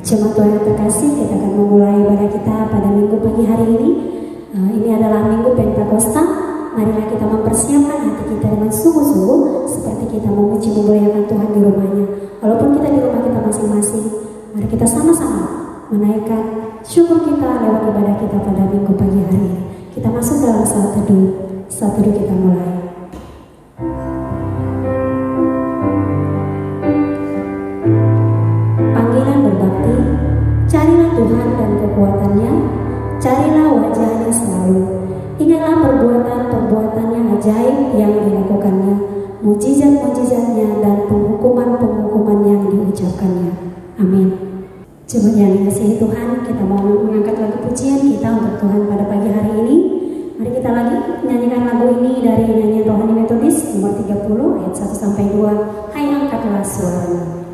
Jemaat Tuhan yang terkasih, kita akan memulai ibadah kita pada minggu pagi hari ini. Ini adalah minggu Pentakosta. Marilah kita mempersiapkan hati kita dengan sungguh-sungguh seperti kita memuji memuliakan Tuhan di rumahnya. Walaupun kita di rumah kita masing-masing, mari kita sama-sama menaikkan syukur kita lewat ibadah kita pada minggu pagi hari ini. Kita masuk dalam saat teduh. Saat teduh kita mulai. Panggilan berbakti, carilah Tuhan dan kekuatannya, carilah wajahnya selalu. Ingatlah perbuatan-perbuatannya ajaib yang dilakukannya, mujizat-mujizatnya dan penghukuman-penghukuman yang diucapkannya. Amin. Jemaat yang dikasihi Tuhan, kita mau mengangkat lagu pujian kita untuk Tuhan pada pagi hari ini. Mari kita lagi menyanyikan lagu ini dari nyanyian Rohani Metodis nomor 30 ayat 1 sampai 2. Hai angkatlah suaramu.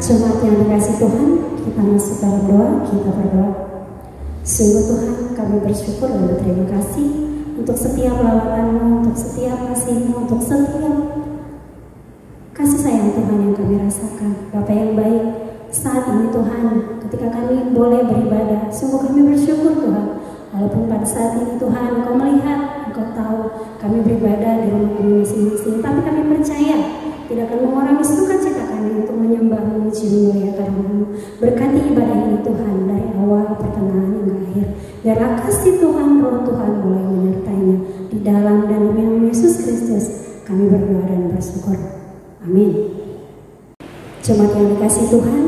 Jemaat yang dikasih Tuhan, kita masuk dalam doa, kita berdoa. Sungguh Tuhan, kami bersyukur dan berterima kasih untuk setiap lawatan-Mu, untuk setiap kasih-Mu, untuk setiap kasih sayang Tuhan yang kami rasakan. Bapa yang baik, saat ini Tuhan, ketika kami boleh beribadah, sungguh kami bersyukur Tuhan. Walaupun pada saat ini Tuhan, Engkau melihat, Engkau tahu kami beribadah di rumah kami masing-masing, tapi kami percaya tidak akan mengurangi sukacita kami untuk menyembah, memuji, memuliakan Nama-Mu. Berkati ibadah ini Tuhan dari awal, pertengahan hingga akhir. Biarlah kasih Tuhan, roh Tuhan mulai menyertainya. Di dalam dan demi nama Yesus Kristus kami berdoa dan bersyukur. Amin. Jemaat yang dikasih Tuhan,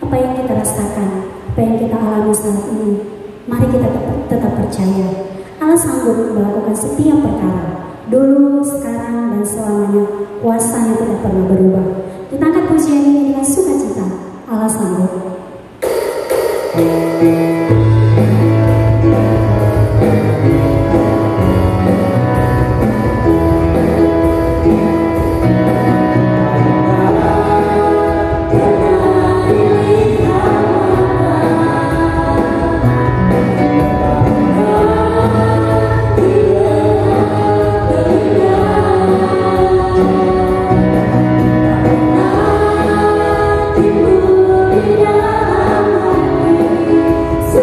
apa yang kita rasakan, apa yang kita alami saat ini, mari kita tetap percaya Allah sanggup melakukan setiap perkara. Dulu, sekarang, dan selamanya kuasa-Nya tidak pernah berubah. Kita angkat pujian ini dengan sukacita. Allah sanggup. So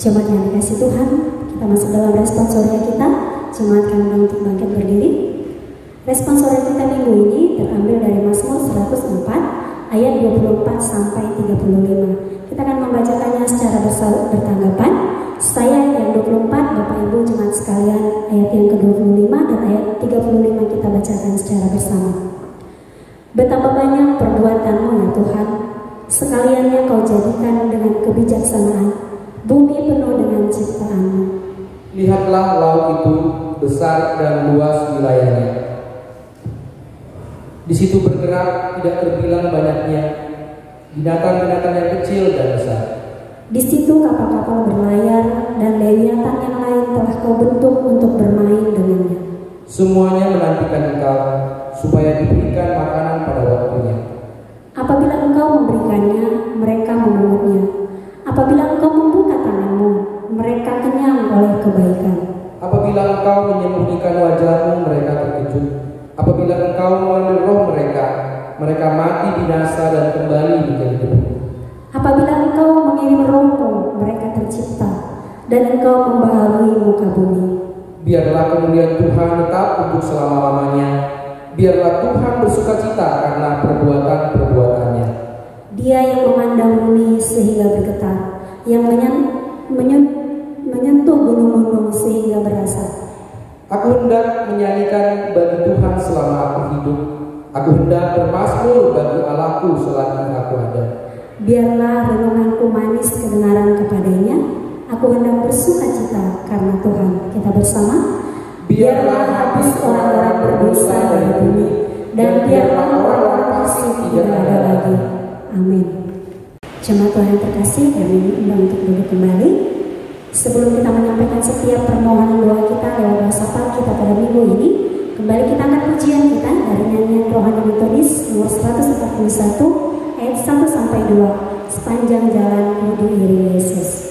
Jemaat yang dikasih Tuhan, kita masuk dalam responsoria kita. Jemaat kami untuk bangkit berdiri. Responsoria kita minggu ini terambil dari Mazmur 104 ayat 24 sampai 35. Kita akan membacakannya secara bertanggapan. Saya yang 24, Bapak Ibu jemaat sekalian, ayat yang ke-25 dan ayat 35 kita bacakan secara bersama. Betapa banyak perbuatanmu ya Tuhan, sekaliannya kau jadikan dengan kebijaksanaan, bumi penuh dengan ciptaanmu. Lihatlah laut itu besar dan luas wilayahnya. Di situ bergerak tidak terbilang banyaknya binatang-binatang yang kecil dan besar. Di situ kapal-kapal berlayar dan lewiatan yang lain telah kau bentuk untuk bermain dengannya. Semuanya menantikan engkau supaya diberikan makanan pada waktunya. Apabila engkau memberikannya, mereka memungutnya. Apabila engkau membuka tanganmu, mereka kenyang oleh kebaikan. Apabila engkau menyembunyikan wajahmu, mereka terkejut. Apabila engkau mengambil roh mereka, mereka mati binasa dan kembali menjadi debu. Apabila engkau mengirim rohmu, mereka tercipta, dan engkau membaharui muka bumi. Biarlah kemuliaan Tuhan tetap untuk selama-lamanya. Biarlah Tuhan bersukacita karena perbuatan-perbuatannya. Dia yang memandang bumi sehingga bergetar, yang menyentuh gunung-gunung sehingga berasap. Aku hendak menyanyikan bagi Tuhan selama aku hidup. Aku hendak bermazmur bagi Allahku selagi aku ada. Biarlah renunganku manis kedengaran kepadanya. Aku hendak bersukacita karena Tuhan. Kita bersama. Biarlah habis orang-orang berdosa dari bumi, dan biarlah orang-orang fasik tidak ada lagi. Amin. Jemaat Tuhan yang terkasih, kami undang untuk duduk kembali. Sebelum kita menyampaikan setiap permohonan doa kita lewat doa sapa kita pada minggu ini, kembali kita angkat pujian kita dari nyanyian Rohani Metodis nomor 141 ayat 1 sampai 2, sepanjang jalan diiringi Yesus.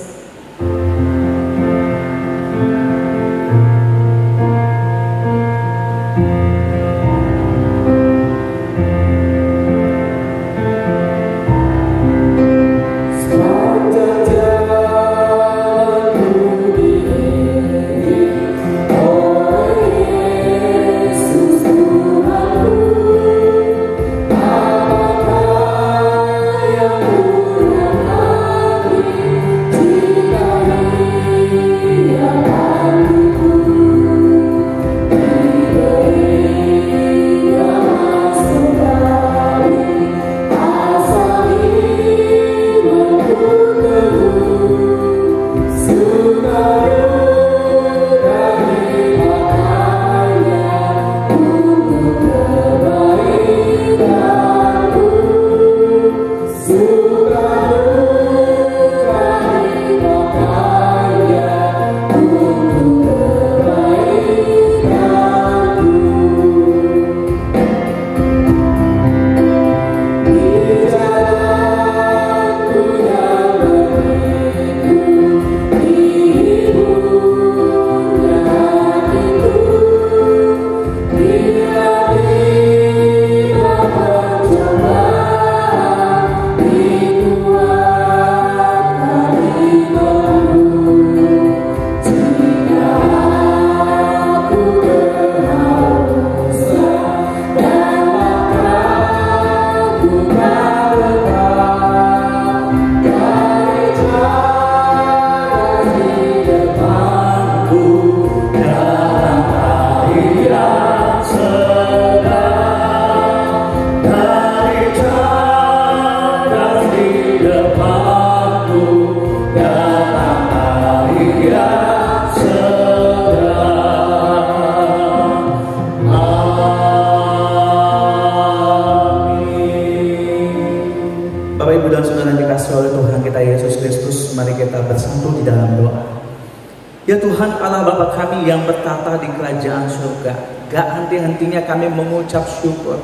Ya Tuhan Allah Bapa kami yang bertata di kerajaan surga, gak henti-hentinya kami mengucap syukur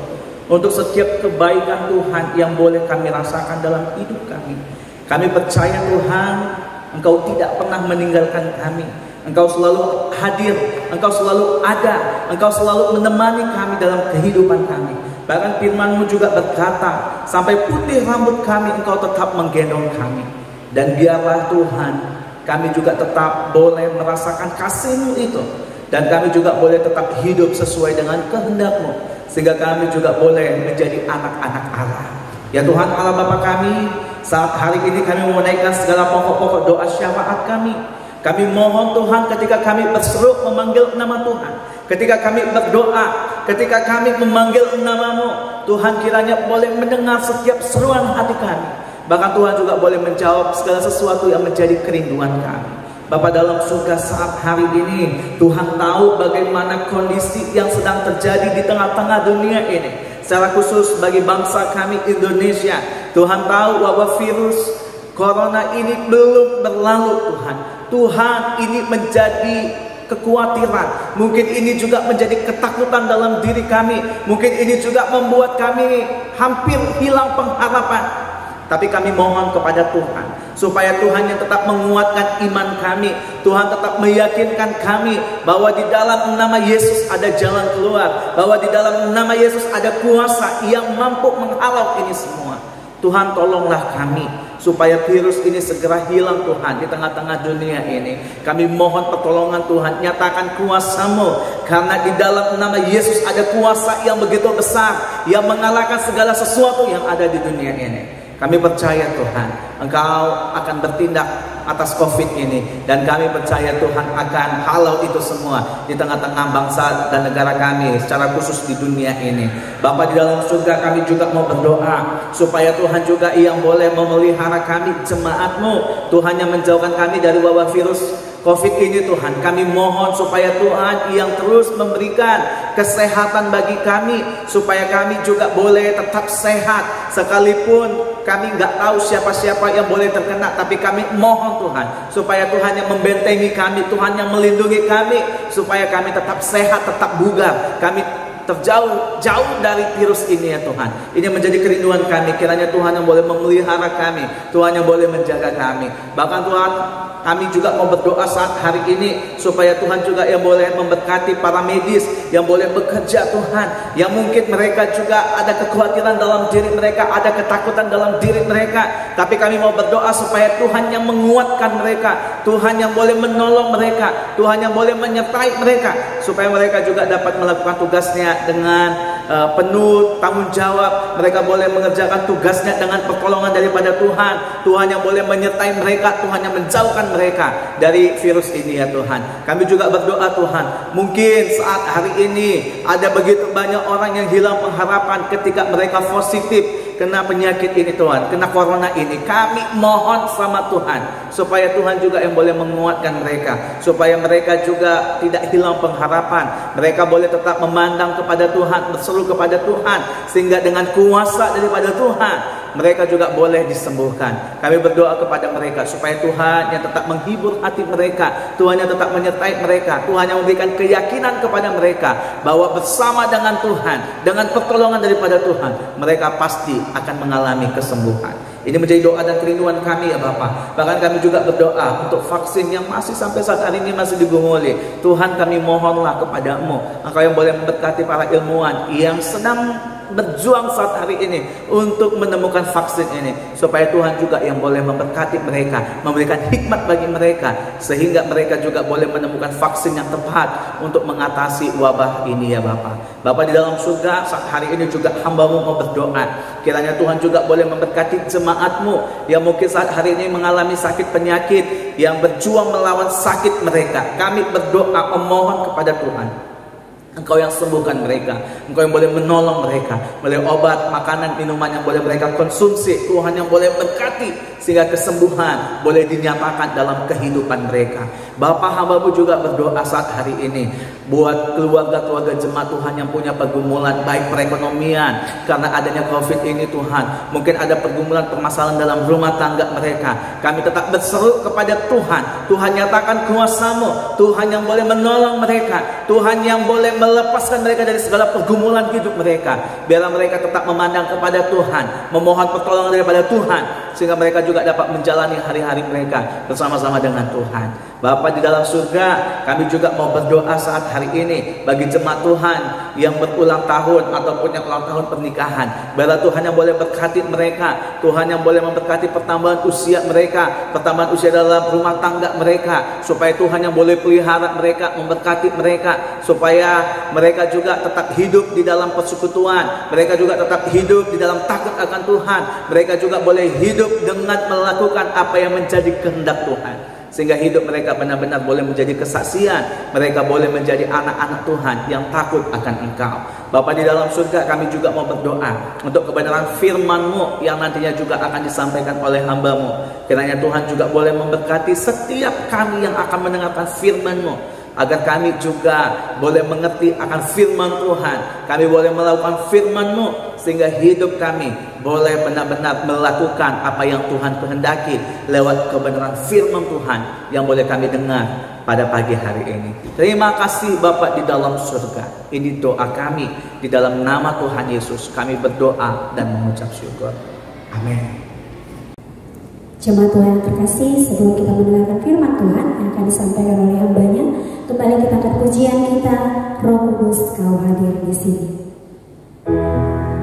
untuk setiap kebaikan Tuhan yang boleh kami rasakan dalam hidup kami. Kami percaya Tuhan, Engkau tidak pernah meninggalkan kami. Engkau selalu hadir, Engkau selalu ada, Engkau selalu menemani kami dalam kehidupan kami. Bahkan firman-Mu juga berkata, sampai putih rambut kami Engkau tetap menggendong kami. Dan biarlah Tuhan, kami juga tetap boleh merasakan kasih-Mu itu. Dan kami juga boleh tetap hidup sesuai dengan kehendak-Mu, sehingga kami juga boleh menjadi anak-anak Allah. Ya Tuhan Allah Bapa kami, saat hari ini kami menaikkan segala pokok-pokok doa syafaat kami. Kami mohon Tuhan, ketika kami berseru memanggil nama Tuhan, ketika kami berdoa, ketika kami memanggil nama-Mu, Tuhan kiranya boleh mendengar setiap seruan hati kami. Bahkan Tuhan juga boleh menjawab segala sesuatu yang menjadi kerinduan kami. Bapa dalam surga, saat hari ini Tuhan tahu bagaimana kondisi yang sedang terjadi di tengah-tengah dunia ini. Secara khusus bagi bangsa kami Indonesia, Tuhan tahu wabah virus Corona ini belum berlalu Tuhan. Tuhan, ini menjadi kekhawatiran. Mungkin ini juga menjadi ketakutan dalam diri kami. Mungkin ini juga membuat kami hampir hilang pengharapan. Tapi kami mohon kepada Tuhan, supaya Tuhan yang tetap menguatkan iman kami. Tuhan tetap meyakinkan kami bahwa di dalam nama Yesus ada jalan keluar, bahwa di dalam nama Yesus ada kuasa yang mampu menghalau ini semua. Tuhan, tolonglah kami supaya virus ini segera hilang Tuhan di tengah-tengah dunia ini. Kami mohon pertolongan Tuhan, nyatakan kuasa-Mu, karena di dalam nama Yesus ada kuasa yang begitu besar, yang mengalahkan segala sesuatu yang ada di dunia ini. Kami percaya Tuhan, Engkau akan bertindak atas COVID ini, dan kami percaya Tuhan akan halau itu semua di tengah-tengah bangsa dan negara kami, secara khusus di dunia ini. Bapa di dalam surga, kami juga mau berdoa supaya Tuhan juga yang boleh memelihara kami, jemaat-Mu, Tuhan yang menjauhkan kami dari wabah virus COVID ini. Tuhan, kami mohon supaya Tuhan yang terus memberikan kesehatan bagi kami, supaya kami juga boleh tetap sehat, sekalipun kami nggak tahu siapa-siapa yang boleh terkena. Tapi kami mohon Tuhan, supaya Tuhan yang membentengi kami, Tuhan yang melindungi kami, supaya kami tetap sehat, tetap bugar, kami terjauh dari virus ini ya Tuhan. Ini menjadi kerinduan kami. Kiranya Tuhan yang boleh memelihara kami, Tuhan yang boleh menjaga kami. Bahkan Tuhan, kami juga mau berdoa saat hari ini supaya Tuhan juga yang boleh memberkati para medis yang boleh bekerja Tuhan, yang mungkin mereka juga ada kekhawatiran dalam diri mereka, ada ketakutan dalam diri mereka. Tapi kami mau berdoa supaya Tuhan yang menguatkan mereka, Tuhan yang boleh menolong mereka, Tuhan yang boleh menyertai mereka, supaya mereka juga dapat melakukan tugasnya dengan penuh tanggung jawab. Mereka boleh mengerjakan tugasnya dengan pertolongan daripada Tuhan. Tuhan yang boleh menyertai mereka, Tuhan yang menjauhkan mereka dari virus ini ya Tuhan. Kami juga berdoa Tuhan, mungkin saat hari ini ada begitu banyak orang yang hilang pengharapan ketika mereka positif kena penyakit ini Tuhan, kena corona ini. Kami mohon sama Tuhan supaya Tuhan juga yang boleh menguatkan mereka, supaya mereka juga tidak hilang pengharapan. Mereka boleh tetap memandang kepada Tuhan, berseru kepada Tuhan, sehingga dengan kuasa daripada Tuhan mereka juga boleh disembuhkan. Kami berdoa kepada mereka supaya Tuhan yang tetap menghibur hati mereka, Tuhan yang tetap menyertai mereka, Tuhan yang memberikan keyakinan kepada mereka bahwa bersama dengan Tuhan, dengan pertolongan daripada Tuhan, mereka pasti akan mengalami kesembuhan. Ini menjadi doa dan kerinduan kami ya Bapa. Bahkan kami juga berdoa untuk vaksin yang masih sampai saat hari ini masih digumuli. Tuhan, kami mohonlah kepada-Mu, Engkau yang boleh memberkati para ilmuwan yang sedang berjuang saat hari ini untuk menemukan vaksin ini, supaya Tuhan juga yang boleh memberkati mereka, memberikan hikmat bagi mereka, sehingga mereka juga boleh menemukan vaksin yang tepat untuk mengatasi wabah ini ya Bapa. Bapa di dalam surga, saat hari ini juga hamba-Mu mau berdoa, kiranya Tuhan juga boleh memberkati jemaat-Mu yang mungkin saat hari ini mengalami sakit penyakit, yang berjuang melawan sakit mereka. Kami berdoa memohon kepada Tuhan, Engkau yang sembuhkan mereka, Engkau yang boleh menolong mereka, boleh obat, makanan, minuman yang boleh mereka konsumsi. Tuhan yang boleh berkati sehingga kesembuhan boleh dinyatakan dalam kehidupan mereka. Bapa, hamba-Mu juga berdoa saat hari ini buat keluarga-keluarga jemaat Tuhan yang punya pergumulan baik perekonomian karena adanya COVID ini Tuhan. Mungkin ada pergumulan permasalahan dalam rumah tangga mereka. Kami tetap berseru kepada Tuhan. Tuhan nyatakan kuasa-Mu, Tuhan yang boleh menolong mereka, Tuhan yang boleh melepaskan mereka dari segala pergumulan hidup mereka. Biarlah mereka tetap memandang kepada Tuhan, memohon pertolongan daripada Tuhan, sehingga mereka juga dapat menjalani hari-hari mereka bersama-sama dengan Tuhan. Bapa di dalam surga, kami juga mau berdoa saat hari ini bagi jemaat Tuhan yang berulang tahun ataupun yang ulang tahun pernikahan. Biarlah Tuhan yang boleh berkati mereka, Tuhan yang boleh memberkati pertambahan usia mereka, pertambahan usia dalam rumah tangga mereka, supaya Tuhan yang boleh pelihara mereka, memberkati mereka, supaya mereka juga tetap hidup di dalam persekutuan, mereka juga tetap hidup di dalam takut akan Tuhan, mereka juga boleh hidup dengan melakukan apa yang menjadi kehendak Tuhan, sehingga hidup mereka benar-benar boleh menjadi kesaksian, mereka boleh menjadi anak-anak Tuhan yang takut akan Engkau. Bapa di dalam surga, kami juga mau berdoa untuk kebenaran firman-Mu yang nantinya juga akan disampaikan oleh hamba-Mu. Kiranya Tuhan juga boleh memberkati setiap kami yang akan mendengarkan firman-Mu, agar kami juga boleh mengerti akan firman Tuhan, kami boleh melakukan firman-Mu, sehingga hidup kami boleh benar-benar melakukan apa yang Tuhan kehendaki lewat kebenaran firman Tuhan yang boleh kami dengar pada pagi hari ini. Terima kasih Bapa di dalam surga. Ini doa kami di dalam nama Tuhan Yesus. Kami berdoa dan mengucap syukur. Amin. Jemaat Tuhan yang terkasih, sebelum kita mendengarkan firman Tuhan yang akan disampaikan oleh hambanya, kembali kita ke pujian kita, Roh Kudus Kau hadir di sini. Kau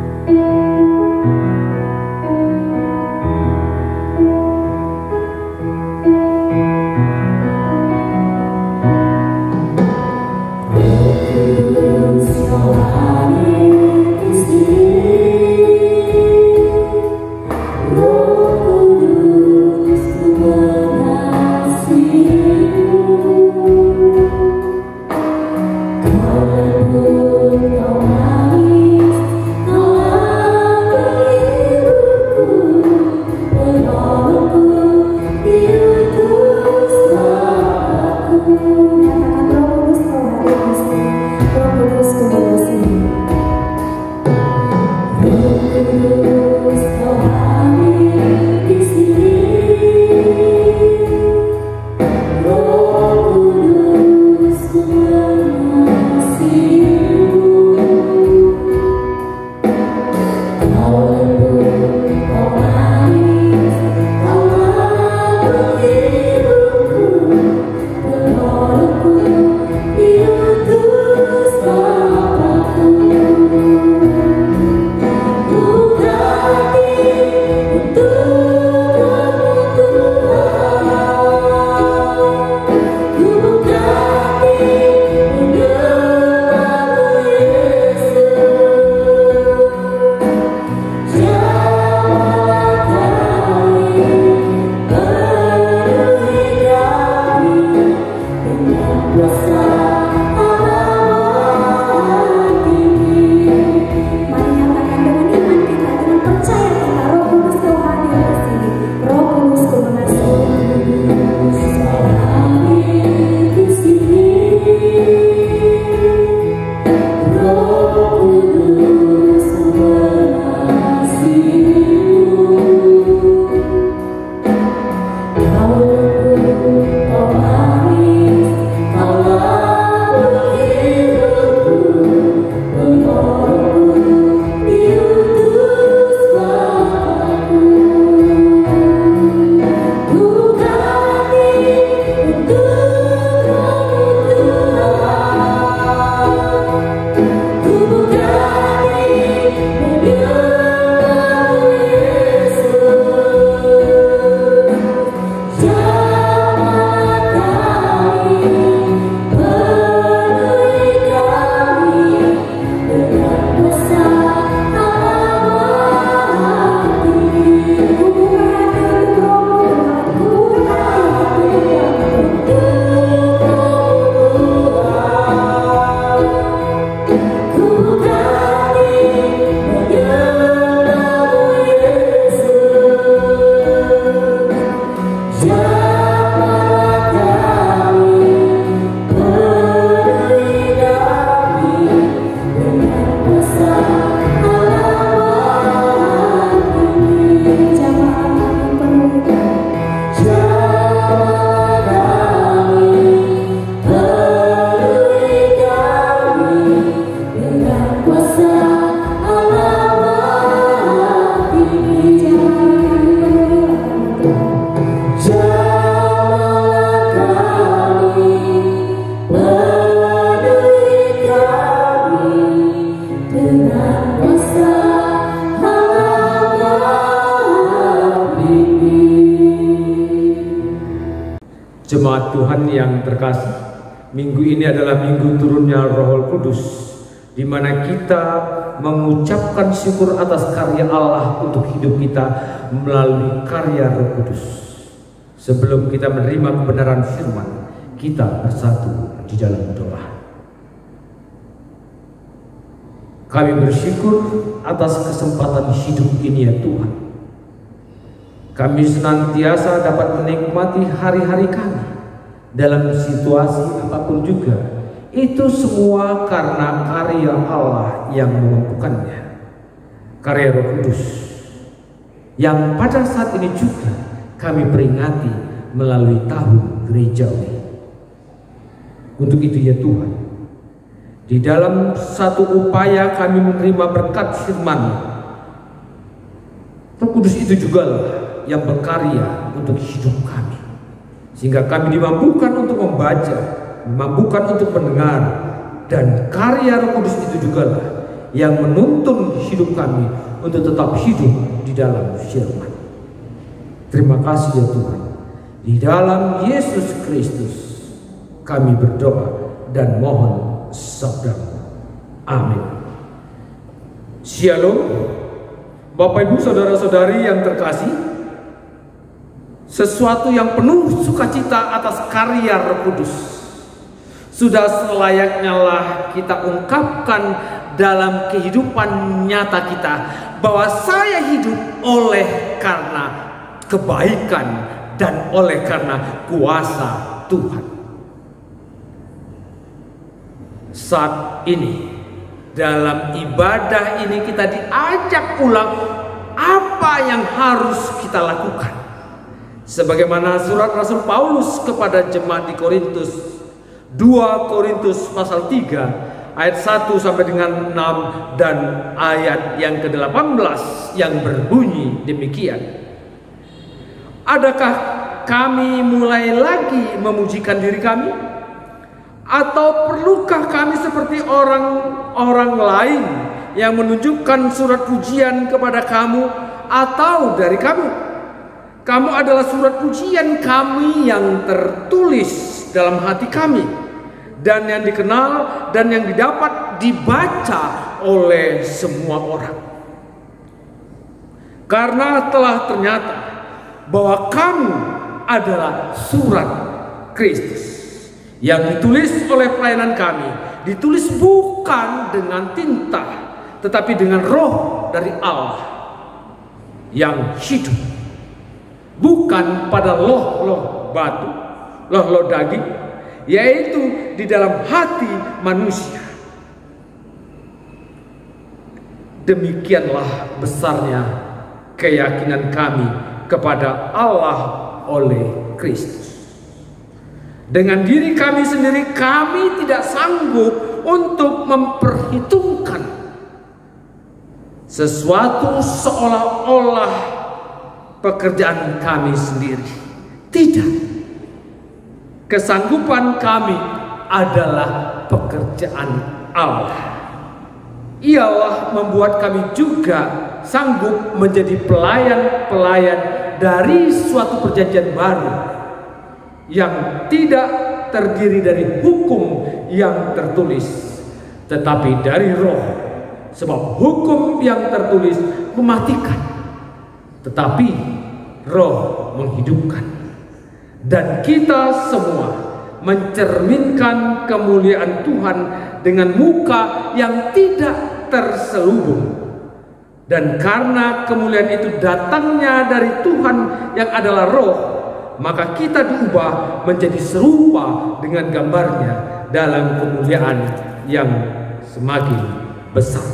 Jemaat Tuhan yang terkasih, minggu ini adalah minggu turunnya Roh Kudus, di mana kita mengucapkan syukur atas karya Allah untuk hidup kita melalui karya Roh Kudus. Sebelum kita menerima kebenaran firman, kita bersatu di dalam doa. Kami bersyukur atas kesempatan hidup ini ya Tuhan. Kami senantiasa dapat menikmati hari-hari kami dalam situasi apapun juga. Itu semua karena karya Allah yang memampukannya, karya Roh Kudus, yang pada saat ini juga kami peringati melalui tahun gerejawi. Untuk itu ya Tuhan, di dalam satu upaya kami menerima berkat firman, Roh Kudus itu juga yang berkarya untuk hidup kami, sehingga kami dimampukan untuk membaca, dimampukan untuk mendengar, dan karya Roh Kudus itu juga yang menuntun hidup kami untuk tetap hidup di dalam firman. Terima kasih ya Tuhan. Di dalam Yesus Kristus kami berdoa dan mohon sabda-Mu. Amin. Shalom. Bapak Ibu saudara-saudari yang terkasih, sesuatu yang penuh sukacita atas karya Roh Kudus sudah selayaknya lah kita ungkapkan dalam kehidupan nyata kita, bahwa saya hidup oleh karena kebaikan dan oleh karena kuasa Tuhan. Saat ini dalam ibadah ini kita diajak ulang apa yang harus kita lakukan. Sebagaimana surat Rasul Paulus kepada jemaat di Korintus, 2 Korintus pasal 3 ayat 1 sampai dengan 6 dan ayat yang ke-18 yang berbunyi demikian. Adakah kami mulai lagi memujikan diri kami? Atau perlukah kami seperti orang-orang lain yang menunjukkan surat pujian kepada kamu atau dari kamu? Kamu adalah surat pujian kami yang tertulis dalam hati kami, dan yang dikenal dan yang didapat dibaca oleh semua orang. Karena telah ternyata bahwa kamu adalah surat Kristus yang ditulis oleh pelayanan kami, ditulis bukan dengan tinta, tetapi dengan Roh dari Allah yang hidup, bukan pada loh-loh batu, loh-loh daging, yaitu di dalam hati manusia. Demikianlah besarnya keyakinan kami kepada Allah oleh Kristus. Dengan diri kami sendiri kami tidak sanggup untuk memperhitungkan sesuatu seolah-olah pekerjaan kami sendiri. Tidak. Kesanggupan kami adalah pekerjaan Allah. Ialah membuat kami juga sanggup menjadi pelayan-pelayan dari suatu perjanjian baru yang tidak terdiri dari hukum yang tertulis, tetapi dari Roh. Sebab hukum yang tertulis mematikan, tetapi Roh menghidupkan. Dan kita semua mencerminkan kemuliaan Tuhan dengan muka yang tidak terselubung. Dan karena kemuliaan itu datangnya dari Tuhan yang adalah Roh, maka kita diubah menjadi serupa dengan gambarnya dalam kemuliaan yang semakin besar.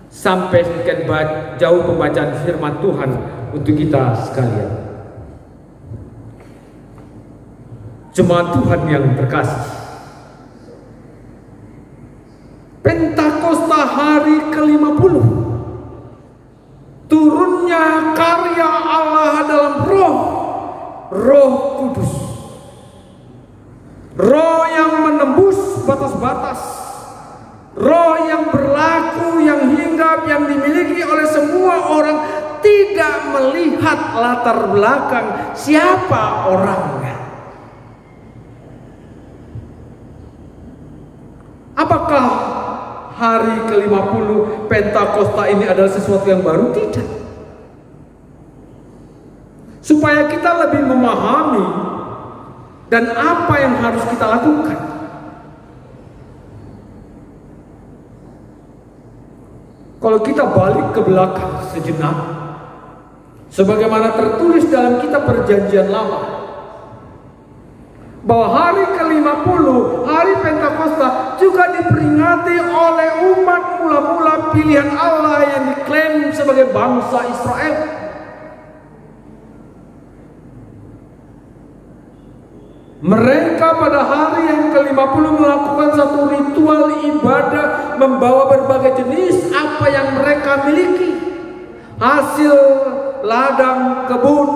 Sampai sekian jauh pembacaan firman Tuhan untuk kita sekalian. Jemaat Tuhan yang terkasih, Pentakosta hari ke-50, turunnya karya Allah dalam Roh Kudus, Roh yang menembus batas-batas, Roh yang berlaku, yang hinggap, yang dimiliki oleh semua orang, tidak melihat latar belakang siapa orangnya. Apakah hari ke-50 Pentakosta ini adalah sesuatu yang baru? Tidak. Supaya kita lebih memahami dan apa yang harus kita lakukan. Kalau kita balik ke belakang sejenak, sebagaimana tertulis dalam kitab Perjanjian Lama, bahwa hari ke-50, hari Pentakosta juga diperingati oleh umat mula-mula pilihan Allah yang diklaim sebagai bangsa Israel. Mereka pada hari yang ke-50 melakukan satu ritual ibadah, membawa berbagai jenis apa yang mereka miliki, hasil ladang kebun,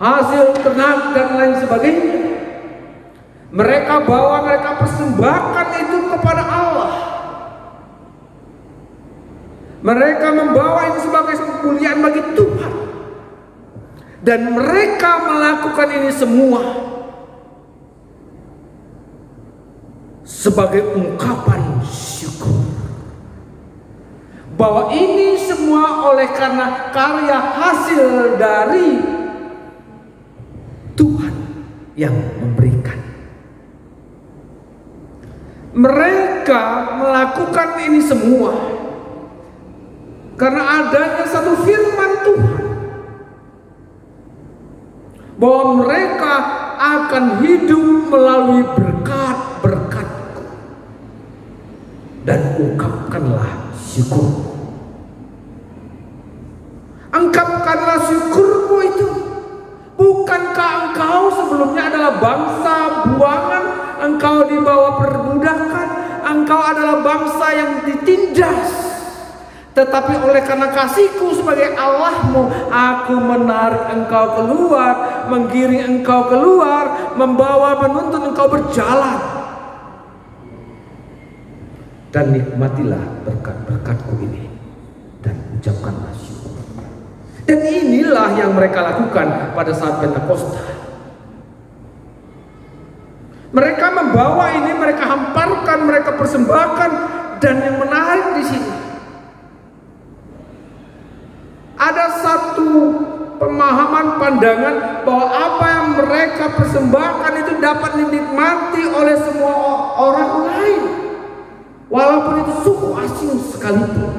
hasil ternak dan lain sebagainya. Mereka bawa, mereka persembahkan itu kepada Allah. Mereka membawa itu sebagai kemuliaan bagi Tuhan. Dan mereka melakukan ini semua sebagai ungkapan syukur, bahwa ini semua oleh karena karya hasil dari Tuhan yang memberikan. Mereka melakukan ini semua karena adanya satu firman Tuhan, bahwa mereka akan hidup melalui berkat-berkat-Ku, dan ungkapkanlah syukur. Ungkapkanlah syukurmu itu. Bukankah engkau sebelumnya adalah bangsa buangan? Engkau dibawa perbudakan. Engkau adalah bangsa yang ditindas. Tetapi oleh karena kasih-Ku sebagai Allahmu, Aku menarik engkau keluar, menggiring engkau keluar, membawa, menuntun engkau berjalan. Dan nikmatilah berkat-berkat-Ku ini, dan ucapkanlah syukur. Dan inilah yang mereka lakukan pada saat Pentakosta. Mereka membawa ini, mereka hamparkan, mereka persembahkan. Dan yang menarik di sini, ada satu pemahaman pandangan bahwa apa yang mereka persembahkan itu dapat dinikmati oleh semua orang lain, walaupun itu suku asing sekalipun,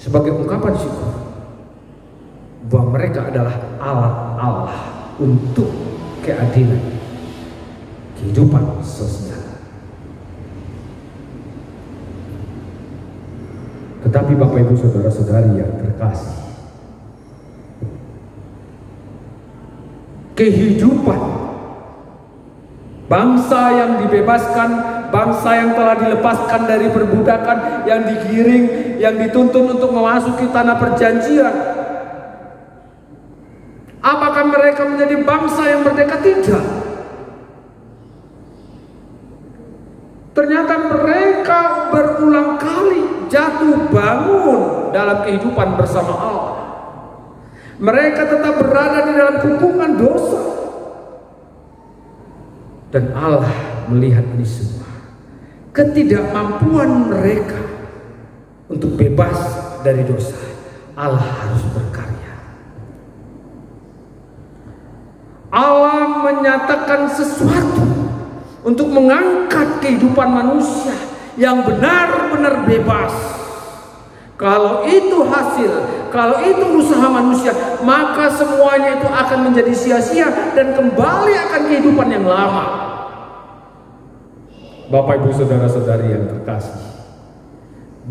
sebagai ungkapan syukur bahwa mereka adalah alat Allah untuk keadilan kehidupan sosial. Tetapi Bapak Ibu Saudara-saudari yang terkasih, kehidupan bangsa yang dibebaskan, bangsa yang telah dilepaskan dari perbudakan, yang digiring, yang dituntun untuk memasuki tanah perjanjian, apakah mereka menjadi bangsa yang merdeka? Tidak. Ternyata mereka berulang kali jatuh bangun dalam kehidupan bersama Allah. Mereka tetap berada di dalam kukungan dosa. Dan Allah melihat ini semua, ketidakmampuan mereka untuk bebas dari dosa. Allah harus berkarya. Allah menyatakan sesuatu untuk mengangkat kehidupan manusia yang benar-benar bebas. Kalau itu hasil, kalau itu usaha manusia, maka semuanya itu akan menjadi sia-sia dan kembali akan kehidupan yang lama. Bapak Ibu Saudara-saudari yang terkasih,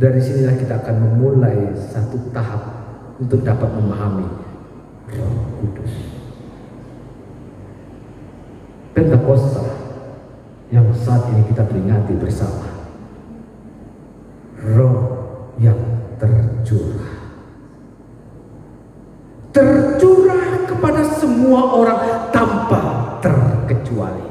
dari sinilah kita akan memulai satu tahap untuk dapat memahami Roh Kudus. Pentakosta yang saat ini kita peringati bersama, Roh yang tercurah kepada semua orang tanpa terkecuali.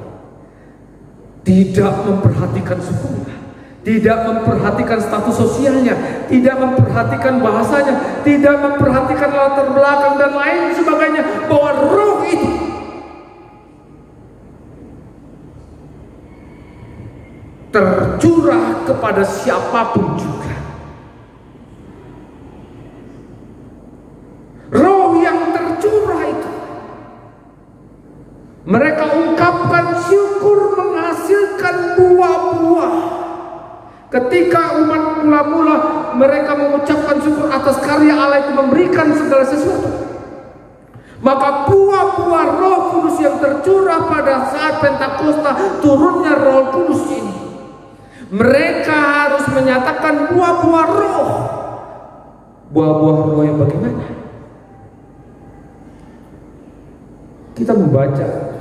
Tidak memperhatikan sukunya, tidak memperhatikan status sosialnya, tidak memperhatikan bahasanya, tidak memperhatikan latar belakang dan lain sebagainya, bahwa Roh itu tercurah kepada siapapun juga. Roh yang tercurah itu mereka ungkapkan syukur menghasilkan buah-buah. Ketika umat mula-mula mereka mengucapkan syukur atas karya Allah itu memberikan segala sesuatu, maka buah-buah Roh Kudus yang tercurah pada saat Pentakosta turunnya Roh Kudus ini, mereka harus menyatakan buah-buah Roh. Buah-buah Roh yang bagaimana? Kita membaca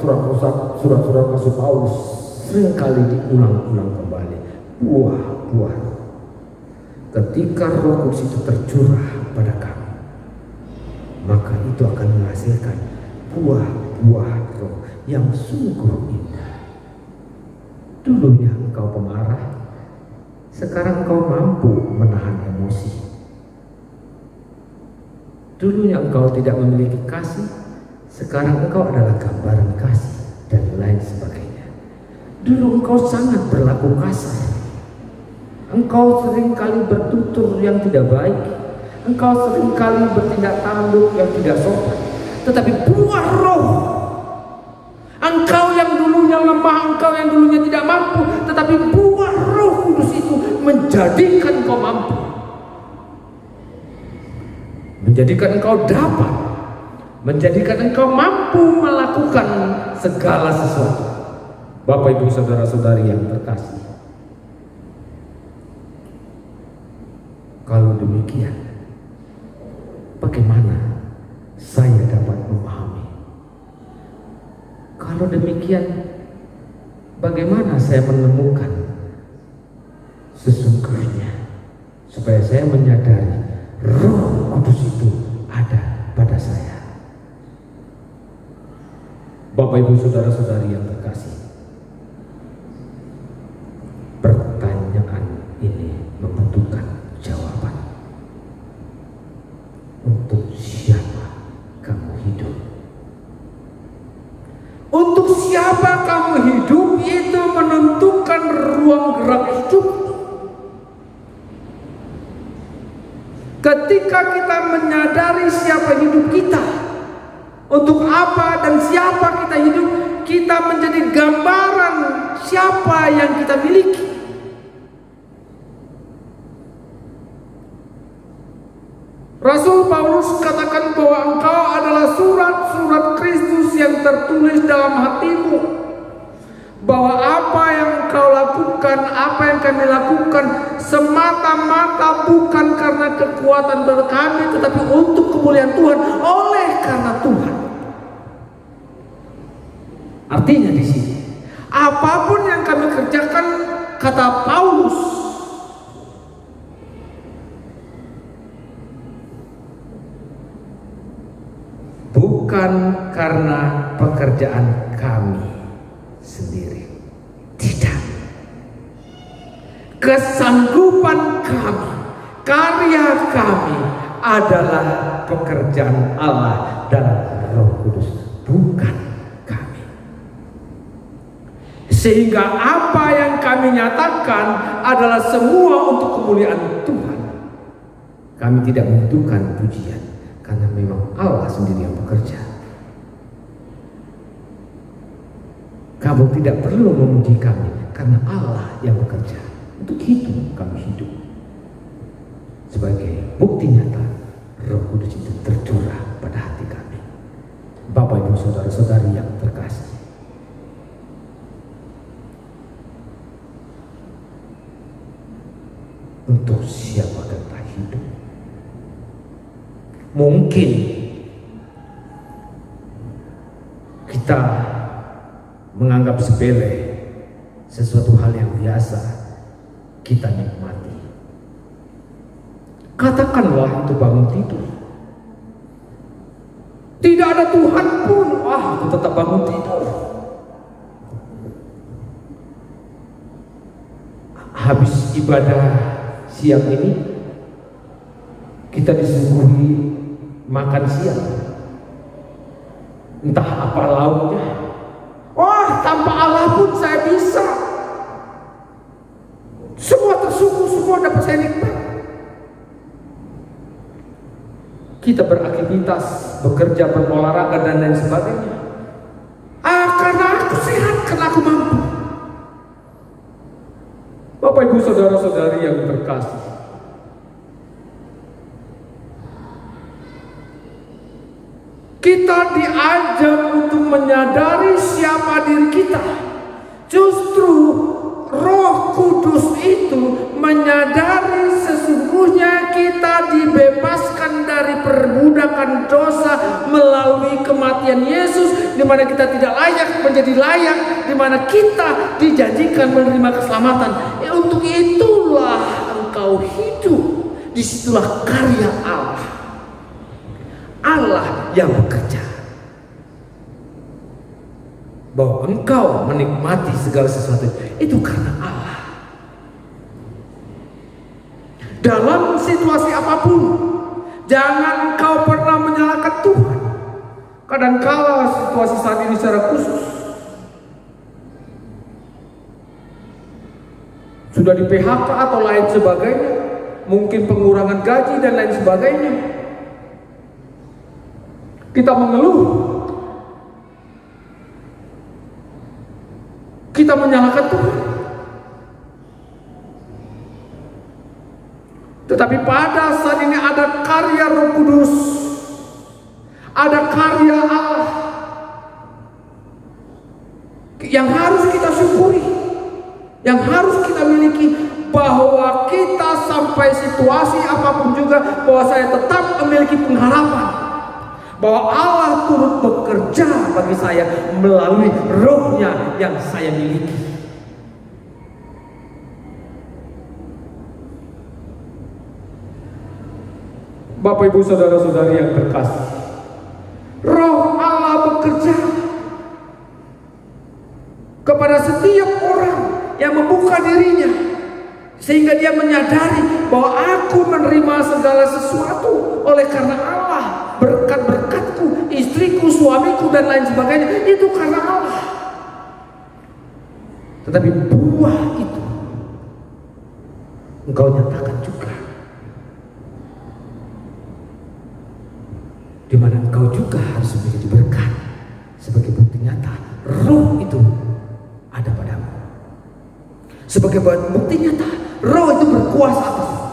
surat-surat Rasul Paulus seringkali diulang-ulang kembali. Buah-buah Roh. Ketika Roh Kudus itu tercurah pada kamu, maka itu akan menghasilkan buah-buah Roh yang sungguh indah. Dulunya engkau pemarah, sekarang engkau mampu menahan emosi. Dulunya engkau tidak memiliki kasih, sekarang engkau adalah gambaran kasih, dan lain sebagainya. Dulu engkau sangat berlaku kasar, engkau seringkali bertutur yang tidak baik, engkau seringkali bertindak tanduk yang tidak sopan. Tetapi buah Roh, engkau yang dulunya lemah, engkau yang dulunya tidak mampu, tetapi buah Roh Kudus itu menjadikan engkau mampu, menjadikan engkau dapat, menjadikan engkau mampu melakukan segala sesuatu. Bapak Ibu saudara-saudari yang terkasih, kalau demikian, bagaimana saya dapat memahami? Kalau demikian, bagaimana saya menemukan sesungguhnya, supaya saya menyadari Roh Kudus itu ada pada saya? Bapak Ibu saudara-saudari yang terkasih, pertanyaan ini membutuhkan jawaban. Untuk siapa kamu hidup? Untuk siapa kamu hidup itu menentukan ruang gerak hidup. Ketika kita menyadari siapa hidup kita, untuk apa dan siapa kita hidup, kita menjadi gambaran siapa yang kita miliki. Rasul Paulus katakan bahwa engkau adalah surat-surat Kristus yang tertulis dalam hatimu, bahwa apa yang engkau lakukan, apa yang kami lakukan semata-mata bukan karena kekuatan kami, tetapi untuk kemuliaan Tuhan, oleh karena Tuhan. Artinya di sini, apapun yang kami kerjakan, kata Paulus, bukan karena pekerjaan kami sendiri, tidak. Kesanggupan kami, karya kami adalah pekerjaan Allah dan Roh Kudus, bukan kami. Sehingga apa yang kami nyatakan adalah semua untuk kemuliaan Tuhan. Kami tidak membutuhkan pujian, karena memang Allah sendiri yang bekerja. Kamu tidak perlu memuji kami, karena Allah yang bekerja. Untuk itu kami hidup. Sebagai bukti nyata, Roh Kudus itu tercurah pada hati kami. Bapak Ibu saudara-saudari yang terkasih, untuk siapa kita hidup? Mungkin kita menganggap sepele sesuatu hal yang biasa kita nikmati. Katakanlah itu bangun tidur, tidak ada Tuhan pun, aku tetap bangun tidur. Habis ibadah siang ini, kita disuguhi makan siang, entah apa lauknya. Wah, tanpa Allah pun saya bisa. semua dapat saya nikmati. Kita beraktivitas, bekerja, berolahraga dan lain sebagainya. Karena aku sehat, karena aku mampu. Bapak Ibu saudara-saudari yang terkasih, kita diajak untuk menyadari siapa diri kita. Justru Roh Kudus itu menyadari sesungguhnya kita dibebaskan dari perbudakan dosa melalui kematian Yesus, di mana kita tidak layak menjadi layak, di mana kita dijanjikan menerima keselamatan. Untuk itulah engkau hidup. Disitulah karya Allah. Allah yang bekerja. Bahwa engkau menikmati segala sesuatu itu karena Allah. Dalam situasi apapun, jangan engkau pernah menyalahkan Tuhan. Kadangkala situasi saat ini secara khusus sudah di PHK atau lain sebagainya, mungkin pengurangan gaji dan lain sebagainya. Kita mengeluh, kita menyalahkan Tuhan. Tetapi pada saat ini ada karya Roh Kudus, ada karya Allah yang harus kita syukuri, yang harus kita miliki, bahwa kita sampai situasi apapun juga, bahwa saya tetap memiliki pengharapan bahwa Allah turut bekerja bagi saya melalui Roh-Nya yang saya miliki. Bapak Ibu saudara-saudari yang terkasih, Roh Allah bekerja kepada setiap orang yang membuka dirinya, sehingga dia menyadari bahwa aku menerima segala sesuatu oleh karena Allah. Berkat-berkatku, istriku, suamiku dan lain sebagainya, itu karena Allah. Tetapi buah itu engkau nyatakan juga, di mana engkau juga harus menjadi berkat sebagai bukti nyata Roh itu ada padamu. Sebagai bukti nyata Roh itu berkuasa atasmu.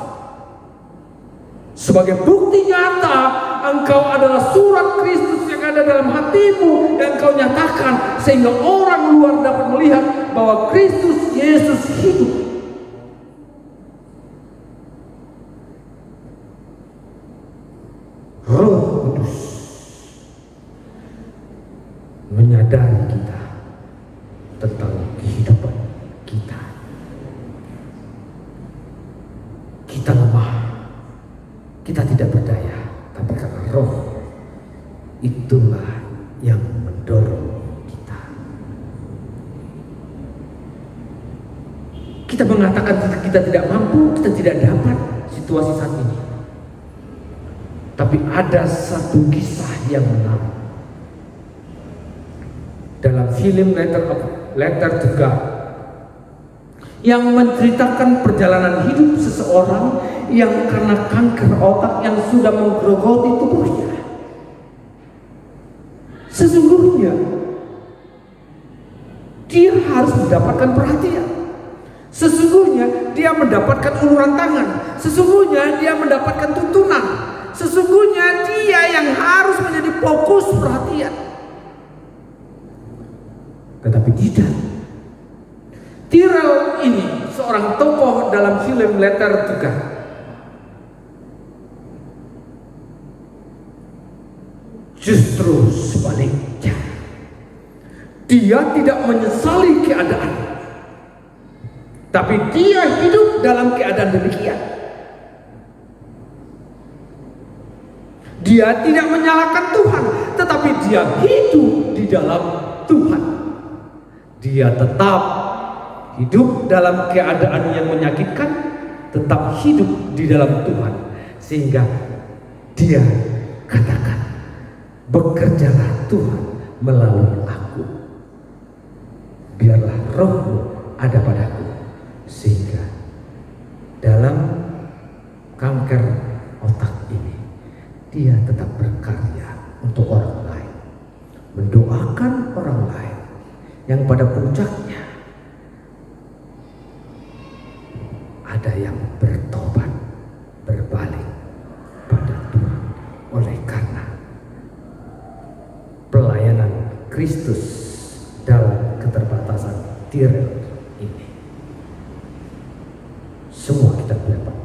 Sebagai bukti nyata engkau adalah surat Kristus yang ada dalam hatimu, yang engkau nyatakan sehingga orang luar dapat melihat bahwa Kristus Yesus hidup. Roh Kudus menyadari kita tentang kehidupan kita. Kita lemah, kita tidak berdaya, tapi karena Roh itulah yang mendorong kita. Kita mengatakan kita tidak mampu, kita tidak dapat situasi saat ini. Tapi ada satu kisah yang menarik dalam film Letter to God yang menceritakan perjalanan hidup seseorang yang karena kanker otak yang sudah menggerogoti tubuhnya. Sesungguhnya dia harus mendapatkan perhatian. Sesungguhnya dia mendapatkan uluran tangan. Sesungguhnya dia mendapatkan tuntunan. Sesungguhnya dia yang harus menjadi fokus perhatian. Tetapi tidak. Tyrell ini seorang tokoh dalam film Letter to God. Justru sebaliknya, dia tidak menyesali keadaan, tapi dia hidup dalam keadaan demikian. Dia tidak menyalahkan Tuhan, tetapi dia hidup di dalam Tuhan. Dia tetap hidup dalam keadaan yang menyakitkan, tetap hidup di dalam Tuhan, sehingga dia katakan, bekerjalah Tuhan melalui aku, biarlah Roh-Mu ada padaku, sehingga dalam kanker otak ini, dia tetap berkarya untuk orang lain, mendoakan orang lain yang pada puncaknya ada yang bertobat, berbalik pada Tuhan oleh karena pelayanan Kristus dalam keterbatasan Tirel ini. Semua kita dapat,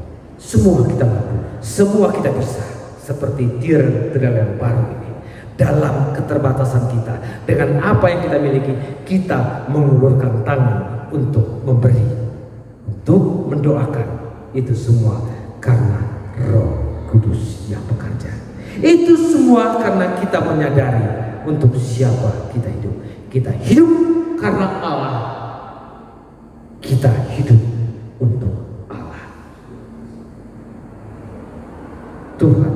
semua kita mampu, semua kita bisa, seperti Tirel yang baru ini. Dalam keterbatasan kita, dengan apa yang kita miliki, kita mengulurkan tangan untuk memberi, untuk mendoakan. Itu semua karena Roh Kudus yang bekerja. Itu semua karena kita menyadari untuk siapa kita hidup. Kita hidup karena Allah. Kita hidup untuk Allah. Tuhan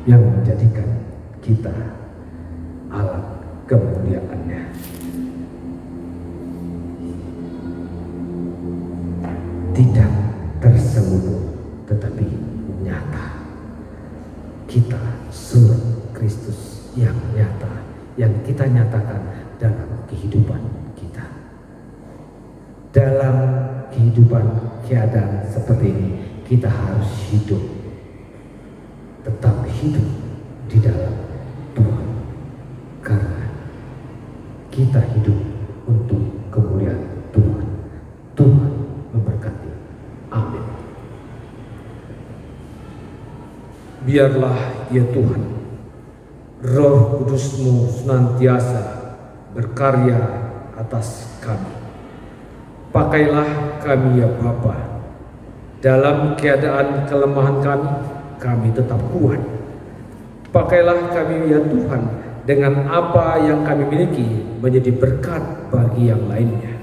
yang menjadikan kita alat kemuliaan-Nya. Tidak tersembunyi tetapi nyata. Kita surat Kristus yang nyata, yang kita nyatakan dalam kehidupan kita. Dalam kehidupan keadaan seperti ini, kita harus hidup, tetap hidup di dalam Tuhan, karena kita hidup untuk kemuliaan Tuhan. Tuhan memberkati. Amin. Biarlah ya Tuhan, Roh Kudus-Mu senantiasa berkarya atas kami. Pakailah kami ya Bapa, dalam keadaan kelemahan kami tetap kuat. Pakailah kami ya Tuhan, dengan apa yang kami miliki menjadi berkat bagi yang lainnya.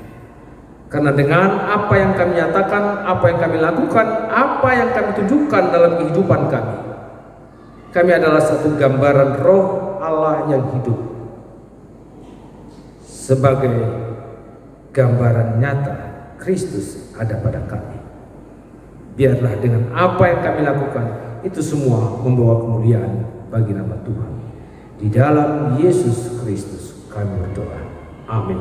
Karena dengan apa yang kami nyatakan, apa yang kami lakukan, apa yang kami tunjukkan dalam kehidupan kami adalah satu gambaran Roh Allah yang hidup, sebagai gambaran nyata Kristus ada pada kami. Biarlah dengan apa yang kami lakukan, itu semua membawa kemuliaan bagi nama Tuhan. Di dalam Yesus Kristus kami berdoa. Amin.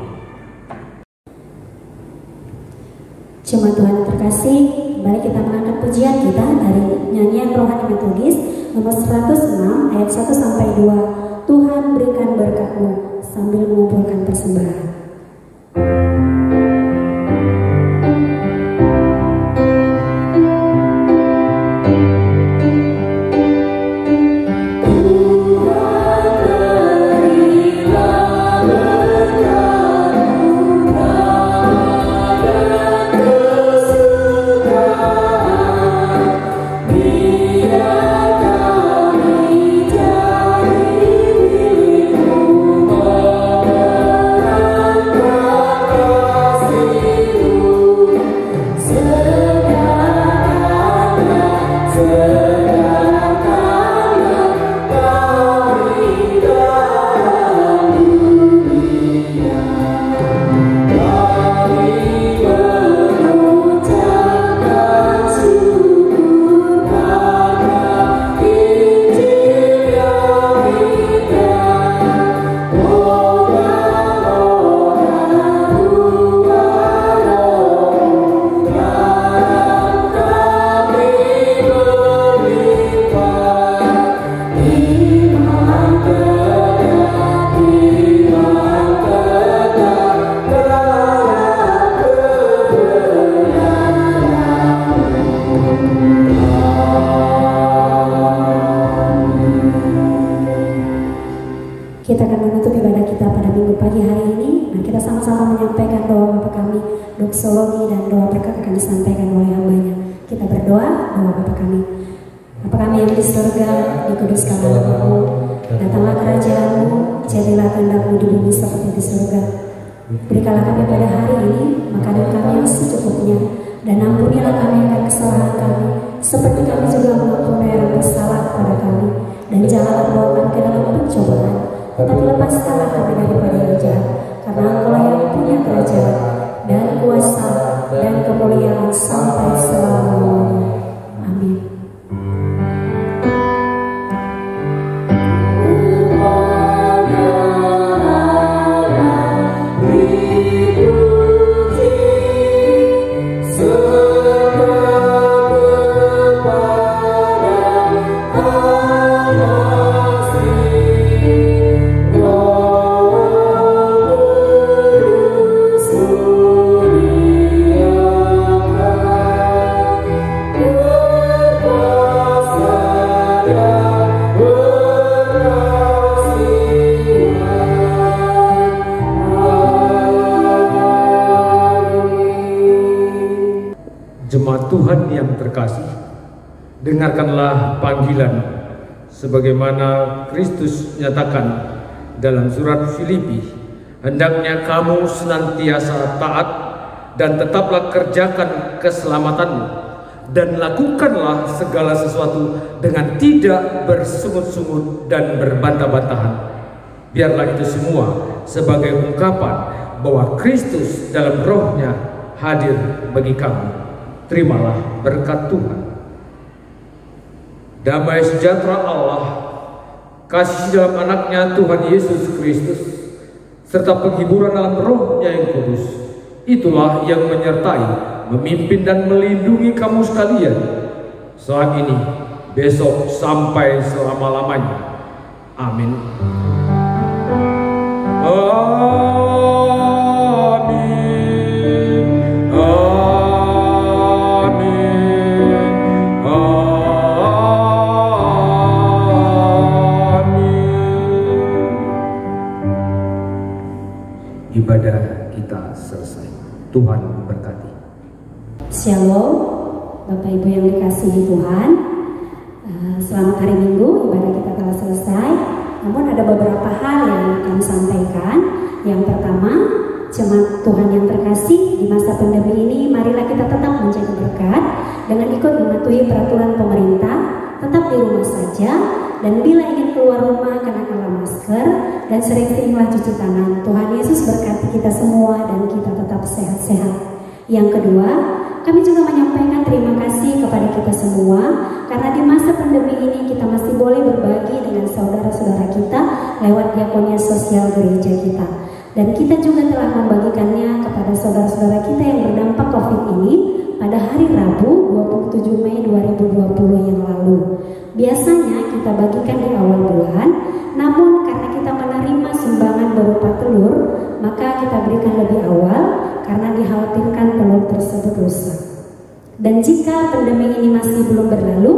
Jemaat Tuhan yang terkasih, kembali kita mengangkat pujian kita dari nyanyian rohani metodis nomor 106 ayat 1 sampai 2. Tuhan berikan berkat-Mu, sambil mengumpulkan persembahan. Kita akan menutup ibadah kita pada minggu pagi hari ini. Nah, kita sama-sama menyampaikan doa Bapa kami, doksologi dan doa berkat akan disampaikan oleh hambanya. Kita berdoa, doa Bapa kami. Bapa kami yang di surga, dikuduskanlah nama-Mu, datanglah kerajaan-Mu, jadilah kehendak-Mu di bumi seperti di surga. Berikanlah kami pada hari ini makanan kami yang secukupnya, dan ampunilah kami akan kesalahan kami, seperti kami juga mengampuni yang bersalah kepada kami. Dan janganlah bawa kami ke dalam pencobaan, tetapi lepaskanlah kami daripada yang jahat, karena Engkau yang punya kerajaan dan kuasa dan kemuliaan sampai selamanya. Amin. Jemaat Tuhan yang terkasih, dengarkanlah panggilan sebagaimana Kristus nyatakan dalam surat Filipi, hendaknya kamu senantiasa taat dan tetaplah kerjakan keselamatanmu dan lakukanlah segala sesuatu dengan tidak bersungut-sungut dan berbantah-bantahan. Biarlah itu semua sebagai ungkapan bahwa Kristus dalam rohnya hadir bagi kamu. Terimalah berkat Tuhan. Damai sejahtera Allah, kasih dalam anaknya Tuhan Yesus Kristus, serta penghiburan dalam rohnya yang kudus, itulah yang menyertai, memimpin dan melindungi kamu sekalian saat ini, besok, sampai selama-lamanya. Amin. Ibadah kita selesai. Tuhan memberkati. Shalom, Bapak Ibu yang dikasihi Tuhan. Selamat hari Minggu, ibadah kita telah selesai. Namun ada beberapa hal yang kami sampaikan. Yang pertama, jemaat Tuhan yang terkasih, di masa pandemi ini marilah kita tetap menjadi berkat dengan ikut mematuhi peraturan pemerintah, tetap di rumah saja, dan bila ingin keluar rumah kenakanlah masker dan sering-seringlah cuci tangan. Tuhan Yesus berkati kita semua dan kita tetap sehat-sehat. Yang kedua, kami juga menyampaikan terima kasih kepada kita semua karena di masa pandemi ini kita masih boleh berbagi dengan saudara-saudara kita lewat diakonia sosial gereja kita. Dan kita juga telah membagikannya kepada saudara-saudara kita yang berdampak COVID ini pada hari Rabu 27 Mei 2020 yang lalu. Biasanya kita bagikan di awal bulan, namun karena kita menerima sumbangan berupa telur, maka kita berikan lebih awal karena dikhawatirkan telur tersebut rusak. Dan jika pandemi ini masih belum berlalu,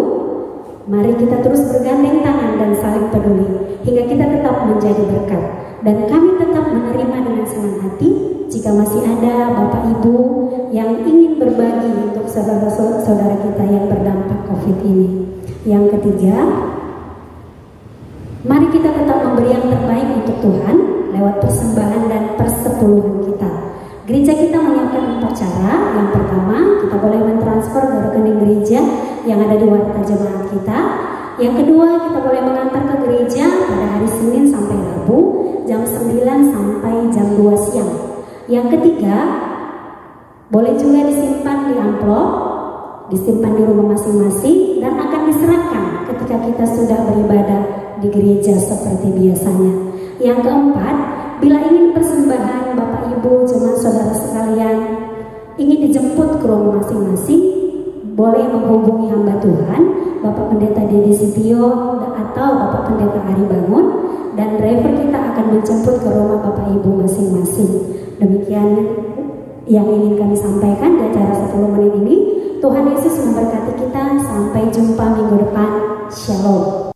mari kita terus bergandeng tangan dan saling peduli hingga kita tetap menjadi berkat. Dan kami tetap menerima dengan senang hati jika masih ada Bapak Ibu yang ingin berbagi untuk saudara-saudara kita yang berdampak COVID ini. Yang ketiga, mari kita tetap memberi yang terbaik untuk Tuhan lewat persembahan dan persepuluhan kita. Gereja kita menyiapkan 4 cara. Yang pertama, kita boleh mentransfer ke rekening gereja yang ada di warta jemaat kita. Yang kedua, kita boleh mengantar ke gereja pada hari Senin sampai Rabu jam 9 sampai jam 2 siang. Yang ketiga, boleh juga disimpan di amplop, disimpan di rumah masing-masing dan akan diserahkan ketika kita sudah beribadah di gereja seperti biasanya. Yang keempat, bila ingin persembahan Bapak Ibu, jemaat saudara sekalian ingin dijemput ke rumah masing-masing, boleh menghubungi hamba Tuhan Bapak Pendeta Dedi Sitio atau Bapak Pendeta Ari Bangun, dan driver kita akan menjemput ke rumah Bapak Ibu masing-masing. Demikian yang ingin kami sampaikan di acara 10 menit ini. Tuhan Yesus memberkati kita. Sampai jumpa minggu depan. Shalom.